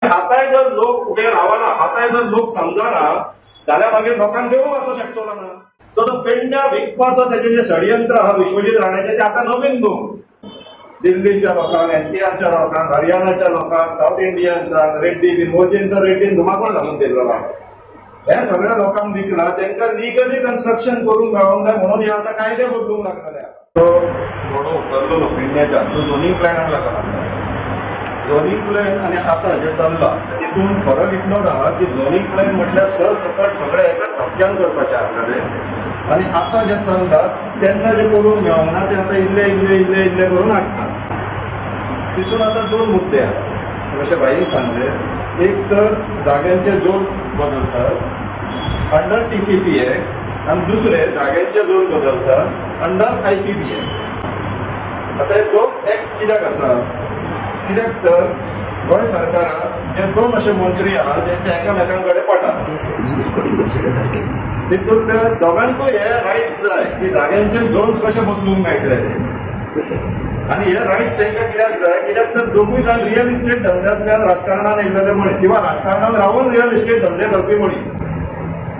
हाताय जर लोक उभे रावना, हाताय जर लोक समजना जाल्यार मागीर लोकांक देवूं वचूंक शकतलो ना. तो पेडण्या विकपाचो तेजें जें षडयंत्र आहा विश्वजीत राणाचें तें आतां नवीन न्हू. दिल्लीच्या लोकांक, एनसीआरच्या लोकांक, हरियाणाच्या लोकांक, साऊथ इंडियन्सांक, रेड्डी बी मोजेंद्र रेड्डीन धुमाकूळ घालून दिल्लो आहा. हे सगळ्या लोकांक विकला, तांकां लिगली कन्स्ट्रक्शन करूंक मेळोंक जाय म्हणून हे आतां कायदे बदलूंक लागलेले आहा. तो घोडो उतरलेलो पेडण्याच्या, तो झोनींग प्लॅनाक लागला. झोनींग प्लॅन आनी आतां जें चल्लां तितून फरक इतलोच आहा की झोनींग प्लॅन म्हटल्यार सरसकट सगळे एकाच धपक्यान करपाचें आसलें, आनी आतां जें चलता तेन्ना जें करूंक मेळोंक ना तें आतां इल्ले इल्ले इल्ले इल्ले करून हाडटा. तितून आतां दोन मुद्दे आसात जशें भाईन सांगलें. एक तर जाग्यांचे जोड बदलतात अंडर TCP एक्ट, आनी दुसरे जाग्यांचे जोड बदलतात अंडर IPP एक्ट. आतां हे दोन एक्ट कित्याक आसा? कित्याक तर गोंय सरकारान जे दोन अशे मंत्री आहात जेंचे एकामेकां कडेन पडटात, तितूंतल्या दोगांकूय हे रायट्स जाय की जाग्यांचे जोन्स कशे बदलूंक मेळटले ते. आनी हे रायट्स तांकां कित्याक जाय? कित्याक तर दोगूय जाण रियल इस्टेट धंद्यांतल्यान राजकारणांत येयलेले मनीस किंवा राजकारणांत रावन रियल इस्टेट धंदे करपी मनीस.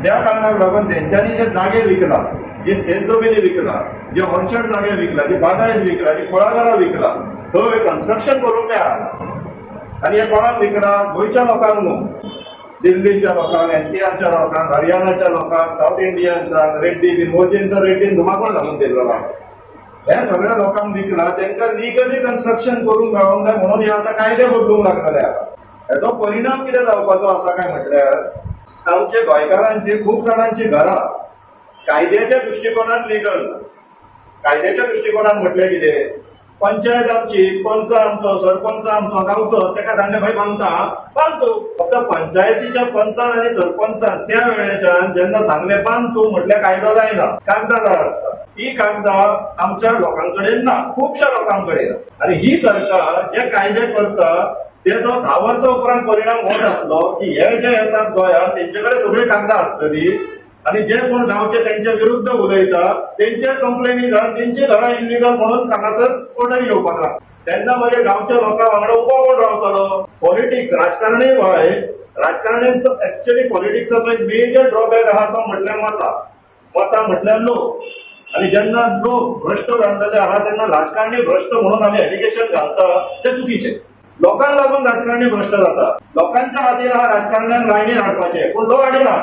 त्या कारणाक लागून तेंच्यांनी जे जागे विकला, जे शेत जमिनी विकला, जे ऑर्चर्ड जागे विकला, जी बागायत विकला, जी कुळागरां विकला, थंय कन्स्ट्रक्शन करूंक मेळना. आनी हे कोणाक विकला? गोंयच्या लोकांक न्हू, दिल्लीच्या लोकांक, एनसीआरच्या लोकांक, हरियाणाच्या लोकांक, साऊथ इंडियन्सांक, रेड्डी बी मोजेंद्र रेड्डीन धुमाकूळ घालून दिल्लो आहा. हे सगळ्या लोकांक विकला, तांकां लिगली कन्स्ट्रक्शन करूंक मेळोंक जाय म्हणून हे आतां कायदे बदलूंक लागलेले आहा. हेचो परिणाम कितें जावपाचो आसा काय म्हटल्यार आमचे गोंयकारांची खूब जाणांची घरां कायद्याच्या दृश्टिकोनांत लिगल ना. कायद्याच्या दृश्टिकोनांत म्हटलें कितें? पंचायत आमची, पंच आमचो, सरपंच आमचो गांवचो, ताका सांगलें भाई बांदता, बांद तूं. फक्त पंचायतीच्या पंचान आनी सरपंचान त्या वेळेच्यान जेन्ना सांगलें बांद तूं म्हटल्यार कायदो जायना, कागदां जाय आसता. ही कागदां आमच्या लोकां कडेन ना, खुबश्या लोकां कडेन. आनी ही सरकार जे कायदे करता तेजो 10 वर्सां उपरांत परिणाम हो जातलो की हे जे येतात गोंयांत तेंचे कडेन सगळीं कागदां आसतलीं, आनी जे कोण गांवचे तेंच्या विरुद्ध उलयता तेंचे कंप्लेनी जावन तेंची घरां इल्लीगल म्हणून हांगासर ऑर्डर येवपाक लागता. तेन्ना मागीर गांवच्या लोकां वांगडा उबो कोण रावतलो? पॉलिटिक्स, राजकारणी भायर. राजकारण्यांचो एक्चुअली पॉलिटिक्साचो एक मेजर ड्रॉबॅक आहा तो म्हटल्यार मतां म्हटल्यार लोक. आनी जेन्ना लोक भ्रश्ट जाल्लेले आहा तेन्ना राजकारणी भ्रश्ट म्हणून आमी एलिगेशन घालता तें चुकीचें. लोकांक लागून राजकारणी भ्रश्ट जाता. लोकांच्या हातीन आहा राजकारण्यांक लायणीन हाडपाचें, पूण लोक हाडिना.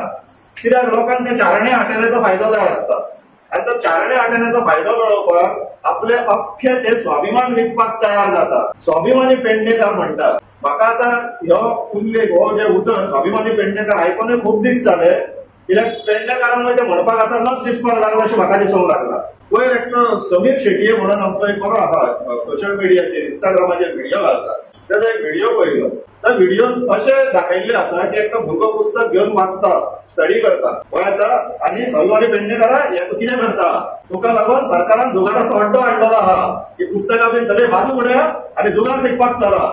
कित्याक? लोकांक ते चारणे हाटेलेचो फायदो जाय आसता. आनी तो चारणे हाटेलेचो फायदो मेळोवपाक आपले अख्खे ते स्वाभिमान विकपाक तयार जाता. स्वाभिमानी पेडणेकार म्हणटात. म्हाका आतां ह्यो उल्लेख हो जे उतर स्वाभिमानी पेडणेकार आयकूनय खूब दीस जाले, कित्याक पेडणेकारांक ते म्हणपाक आतां लज दिसपाक लागला अशें म्हाका दिसूंक लागला. वयर एकटो समीर शेटये म्हणून आमचो एक बरो आहा सोशल मिडियाचेर, इंस्टाग्रामाचेर व्हिडिओ घालता. ताजो एक व्हिडिओ पळयलो. त्या व्हिडिओन अशें दाखयल्लें आसा की एकटो भुरगो पुस्तक घेवन वाचता, स्टडी करता. पळयता आनी स्वाभिमानी पेडणेकारा हे तूं कितें करता? तुका लागून सरकारान जुगाराचो अड्डो हाडलेलो आहा की पुस्तकां बीन सगळे बाजूक उडया आनी जुगार शिकपाक चला.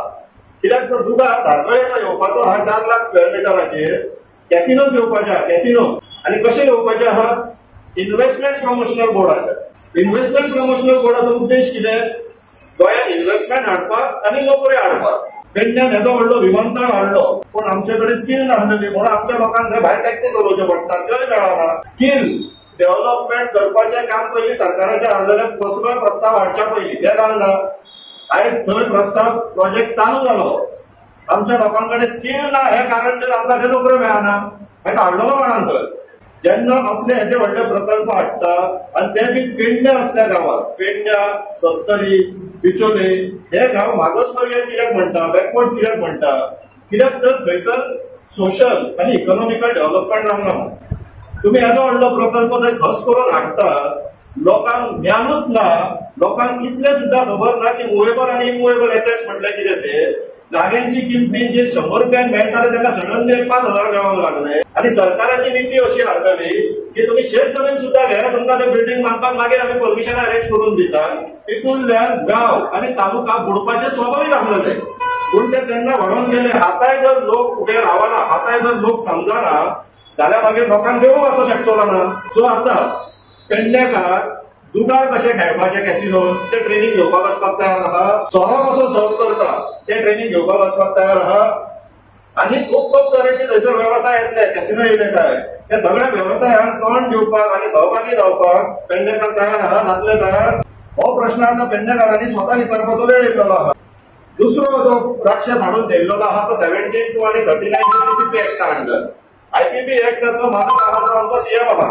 कित्याक तो जुगार धारगळेचो येवपाचो आहा 4 लाख स्क्वेअर मिटराचेर. कॅसिनोज येवपाचे आहा, कॅसिनो. आनी कशे येवपाचे आहा? इन्व्हेस्टमेंट प्रमोशनल बोर्डाचे. इन्व्हेस्टमेंट प्रमोशनल बोर्डाचो उद्देश कितें? गोंयांत इन्व्हेस्टमेंट हाडपाक आनी नोकऱ्यो हाडपाक. पेडण्यान येदो व्हडलो विमानतळ हाडलो, पूण आमचे कडेन स्कील नासलेली म्हणून आमच्या लोकांक थंय भायर टॅक्सी चलोवच्यो पडटा, थंय मेळना. स्कील डेव्हलपमेंट करपाचें काम पयलीं सरकाराचें हाडलेलें कसलोय प्रस्ताव हाडच्या पयलीं तें जालना. आयज थंय प्रस्ताव प्रोजेक्ट चालू जालो. आमच्या लोकां कडेन स्कील ना हे कारण जर आमकां ते नोकऱ्यो मेळना. मागीर हाडलेलो कोणान थंय? जेन्ना असले येदे व्हडले प्रकल्प हाडटा आनी ते बी पेडण्या असल्या गांवांत, पेडण्या, सत्तरी, बिचोले हे गांव मागासवर्गीय कित्याक म्हणटा, बॅकवर्ड्स कित्याक म्हणटा? कित्याक तर थंयसर सोशल आनी इकॉनॉमिकल डेव्हलपमेंट जावना. तुमी येदो व्हडलो प्रकल्प थंय घस करून हाडटात, लोकांक ज्ञानूच ना. लोकांक इतलें सुद्दां खबर ना की मुवेबल आनी इमुवेबल एसेट्स म्हटल्यार कितें ते. जाग्यांची किंमती जे 100 रुपयांक मेळटाले ताका सडनली 5,000 मेळोंक लागले. आनी सरकाराची नीती अशी हाडटली की तुमी शेत जमीन सुद्दां घे, तुमकां ते बिल्डींग बांदपाक मागीर आमी परमिशन अरेंज करून दितात. तितूंतल्यान गांव आनी तालुका बुडपाचें स्वाभावीक आसलेले. पूण ते तेन्ना वाडोवन गेले. हाताय जर लोक उभे रावना, हाताय जर लोक समजना जाल्यार मागीर लोकांक देवूं वचूंक शकतलो ना. सो आतां पेडणेकार जुगार कशे खेळपाचे कॅसिनोन ते ट्रेनिंग घेवपाक वचपाक तयार आहा. सोरो कसो सर्व करता ते ट्रेनिंग घेवपाक वचपाक तयार आहा. आणि खूप तरेचे थंयसर व्यवसाय येतले, कॅसिनो येयले काय, त्या सगळ्या व्यवसायांक तोंड दिवपाक आणि सहभागी जावपाक पेडणेकर तयार आहा, जातले तयार? हो प्रश्न आता पेडणेकरांनी स्वतः विचारपाचो वेळ येयल्लो आहा. दुसरो जो राक्षस हाडून दवरलेलो आहा तो 72 आणि 39 टीसीपी एक्टा अंडर. आयपीपी एक्टाचो मालक आहा तो आमचो सीएम आहा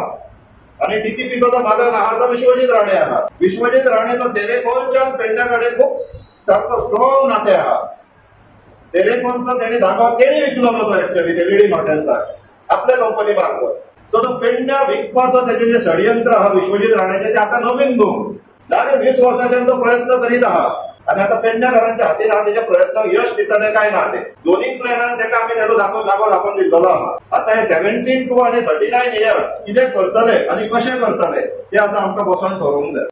आणि टीसीपीचो जो मालक आहा तो विश्वजीत राणे आहा. विश्वजीत राणेचो तेरेखोलच्यान पेडण्या कडेन खूप सारको स्ट्रॉंग नाते आहा. तेरेखोलचो तेणी जागो तेणी विकलो तो एक्चुअली ते लिडिंग हॉटेल्साक आपल्या कंपनी मार्फत. तो पेडण्या विकपाचो तेचे जे षडयंत्र आहा विश्वजीत राणेचे ते आता नवीन न्हू, 20 वर्सांच्यान तो प्रयत्न करीत आहा आणि आता पेडणेकरांच्या हातीन हा त्याच्या प्रयत्न यश दितले काय ना ते दोन्ही प्लॅनान तेका आमी जागो दाखोवन दिल्लो आहा. आता हे 72 आणि 39 इयर कितें करतले आणि कशें करतले ते आता आमकां बसून ठरोवंक जाय.